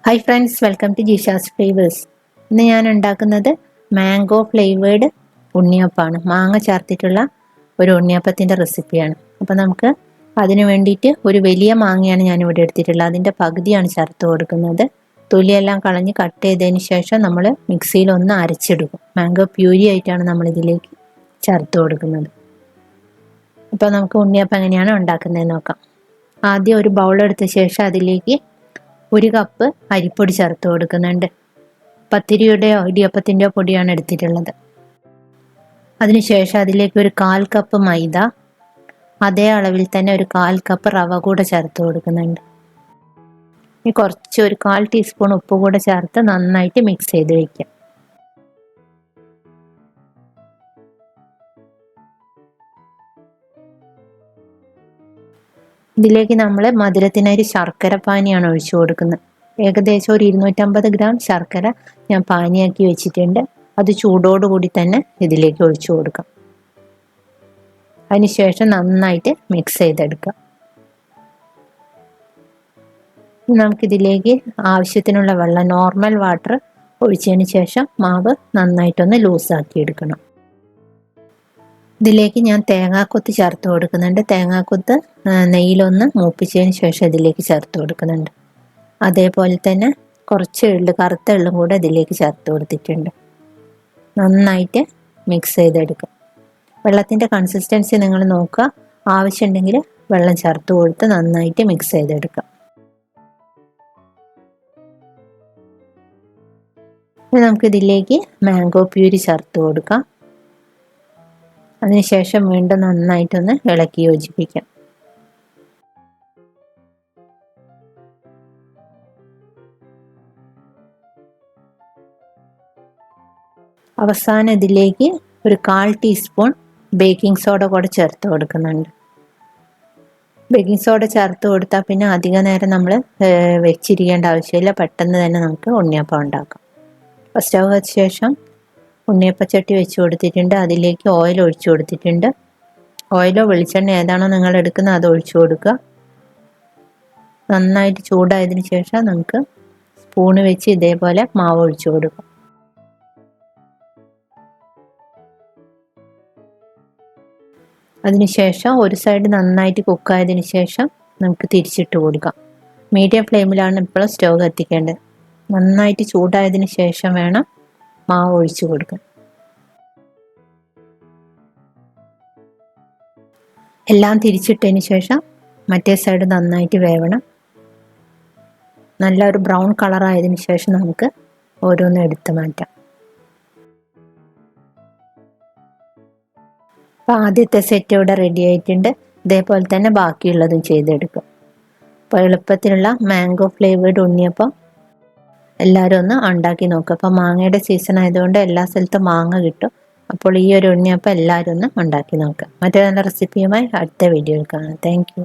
Hi friends, welcome to Jisha's flavours. ഇന്ന് ഞാൻ ഉണ്ടാക്കുന്നത് മാംഗോ ഫ്ലേവേർഡ് ഉണ്ണിയപ്പമാണ്. മാങ്ങ ചേർത്തിട്ടുള്ള ഒരു ഉണ്ണിയപ്പത്തിൻ്റെ റെസിപ്പിയാണ്. അപ്പോൾ നമുക്ക് അതിന് വേണ്ടിയിട്ട് ഒരു വലിയ മാങ്ങയാണ് ഞാനിവിടെ എടുത്തിട്ടുള്ളത്. അതിൻ്റെ പകുതിയാണ് ചേർത്ത് കൊടുക്കുന്നത്. തൊലിയെല്ലാം കളഞ്ഞ് കട്ട് ചെയ്തതിന് ശേഷം നമ്മൾ മിക്സിയിൽ ഒന്ന് അരച്ചെടുക്കും. മാംഗോ പ്യൂരി ആയിട്ടാണ് നമ്മൾ ഇതിലേക്ക് ചേർത്ത് കൊടുക്കുന്നത്. അപ്പോൾ നമുക്ക് ഉണ്ണിയപ്പം എങ്ങനെയാണ് ഉണ്ടാക്കുന്നതെന്ന് നോക്കാം. ആദ്യം ഒരു ബൗൾ എടുത്ത ശേഷം അതിലേക്ക് 1 കപ്പ് അരിപ്പൊടി ചേർത്ത് കൊടുക്കുന്നുണ്ട്. പത്തിരിയുടെയോ ഇടിയപ്പത്തിൻ്റെയോ പൊടിയാണ് എടുത്തിട്ടുള്ളത്. അതിനുശേഷം അതിലേക്ക് ഒരു 1/4 കപ്പ് മൈദ, അതേ അളവിൽ തന്നെ ഒരു 1/4 കപ്പ് റവ കൂടെ ചേർത്ത് കൊടുക്കുന്നുണ്ട്. ഇനി കുറച്ച് ഒരു 1/4 ടീസ്പൂൺ ഉപ്പ് കൂടെ ചേർത്ത് നന്നായിട്ട് മിക്സ് ചെയ്ത് വയ്ക്കാം. ഇതിലേക്ക് നമ്മൾ മധുരത്തിനായി ശർക്കര പാനിയാണ് ഒഴിച്ചു കൊടുക്കുന്നത്. ഏകദേശം ഒരു 250 ഗ്രാം ശർക്കര ഞാൻ പാനിയാക്കി വെച്ചിട്ടുണ്ട്. അത് ചൂടോടുകൂടി തന്നെ ഇതിലേക്ക് ഒഴിച്ചു കൊടുക്കാം. അതിനുശേഷം നന്നായിട്ട് മിക്സ് ചെയ്തെടുക്കാം. നമുക്കിതിലേക്ക് ആവശ്യത്തിനുള്ള വെള്ളം, നോർമൽ വാട്ടർ ഒഴിച്ചതിന് ശേഷം മാവ് നന്നായിട്ടൊന്ന് ലൂസാക്കി എടുക്കണം. ഇതിലേക്ക് ഞാൻ തേങ്ങാക്കൊത്ത് ചേർത്ത് കൊടുക്കുന്നുണ്ട്. തേങ്ങാക്കൊത്ത് നെയ്യിലൊന്ന് മൂപ്പിച്ചതിന് ശേഷം ഇതിലേക്ക് ചേർത്ത് കൊടുക്കുന്നുണ്ട്. അതേപോലെ തന്നെ കുറച്ച് എള്ള്, കറുത്ത എള്ളും കൂടെ ഇതിലേക്ക് ചേർത്ത് കൊടുത്തിട്ടുണ്ട്. നന്നായിട്ട് മിക്സ് ചെയ്തെടുക്കുക. വെള്ളത്തിൻ്റെ കൺസിസ്റ്റൻസി നിങ്ങൾ നോക്കുക. ആവശ്യമുണ്ടെങ്കിൽ വെള്ളം ചേർത്ത് കൊടുത്ത് നന്നായിട്ട് മിക്സ് ചെയ്തെടുക്കുക. ഇനി നമുക്കിതിലേക്ക് മാംഗോ പ്യൂരി ചേർത്ത് കൊടുക്കാം. അതിനുശേഷം വീണ്ടും നന്നായിട്ടൊന്ന് ഇളക്കി യോജിപ്പിക്കാം. അവസാനം ഇതിലേക്ക് ഒരു 1/4 ടീസ്പൂൺ ബേക്കിംഗ് സോഡ കൂടെ ചേർത്ത് കൊടുക്കുന്നുണ്ട്. ബേക്കിംഗ് സോഡ ചേർത്ത് കൊടുത്താൽ പിന്നെ അധിക നേരം നമ്മൾ വെച്ചിരിക്കേണ്ട ആവശ്യമില്ല. പെട്ടെന്ന് തന്നെ നമുക്ക് ഉണ്ണിയപ്പം ഉണ്ടാക്കാം. അപ്പോൾ സ്റ്റൗ വെച്ച ശേഷം ഉണ്ണിയപ്പച്ചട്ടി വെച്ച് കൊടുത്തിട്ടുണ്ട്. അതിലേക്ക് ഓയിൽ ഒഴിച്ചു കൊടുത്തിട്ടുണ്ട്. ഓയിലോ വെളിച്ചെണ്ണ ഏതാണോ നിങ്ങൾ എടുക്കുന്നത് അത് ഒഴിച്ചു കൊടുക്കുക. നന്നായിട്ട് ചൂടായതിനു ശേഷം നമുക്ക് സ്പൂണ് വെച്ച് ഇതേപോലെ മാവ് ഒഴിച്ചു കൊടുക്കുക. അതിനുശേഷം ഒരു സൈഡ് നന്നായിട്ട് കുക്കായതിനു ശേഷം നമുക്ക് തിരിച്ചിട്ട് കൊടുക്കാം. മീഡിയം ഫ്ലെയിമിലാണ് ഇപ്പോൾ സ്റ്റൗ കത്തിക്കേണ്ടത്. നന്നായിട്ട് ചൂടായതിനു ശേഷം വേണം മാവ് ഒഴിച്ചു കൊടുക്കാൻ. എല്ലാം തിരിച്ചിട്ടതിന് ശേഷം മറ്റേ സൈഡ് നന്നായിട്ട് വേവണം. നല്ലൊരു ബ്രൗൺ കളറായതിനു ശേഷം നമുക്ക് ഓരോന്നും എടുത്ത് മാറ്റാം. അപ്പോൾ ആദ്യത്തെ സെറ്റ് ഇവിടെ റെഡി ആയിട്ടുണ്ട്. ഇതേപോലെ തന്നെ ബാക്കിയുള്ളതും ചെയ്തെടുക്കും. അപ്പോൾ എളുപ്പത്തിലുള്ള മാംഗോ ഫ്ലേവേർഡ് ഉണ്ണിയപ്പം എല്ലാവരും ഒന്ന് ഉണ്ടാക്കി നോക്കുക. അപ്പോൾ മാങ്ങയുടെ സീസൺ ആയതുകൊണ്ട് എല്ലാ സ്ഥലത്തും മാങ്ങ കിട്ടും. അപ്പോൾ ഈ ഒരു ഉണ്ണിയപ്പം എല്ലാവരും ഒന്ന് ഉണ്ടാക്കി നോക്കുക. മറ്റൊരു നല്ല റെസിപ്പിയുമായി അടുത്ത വീഡിയോയിൽ കാണാം. Thank you.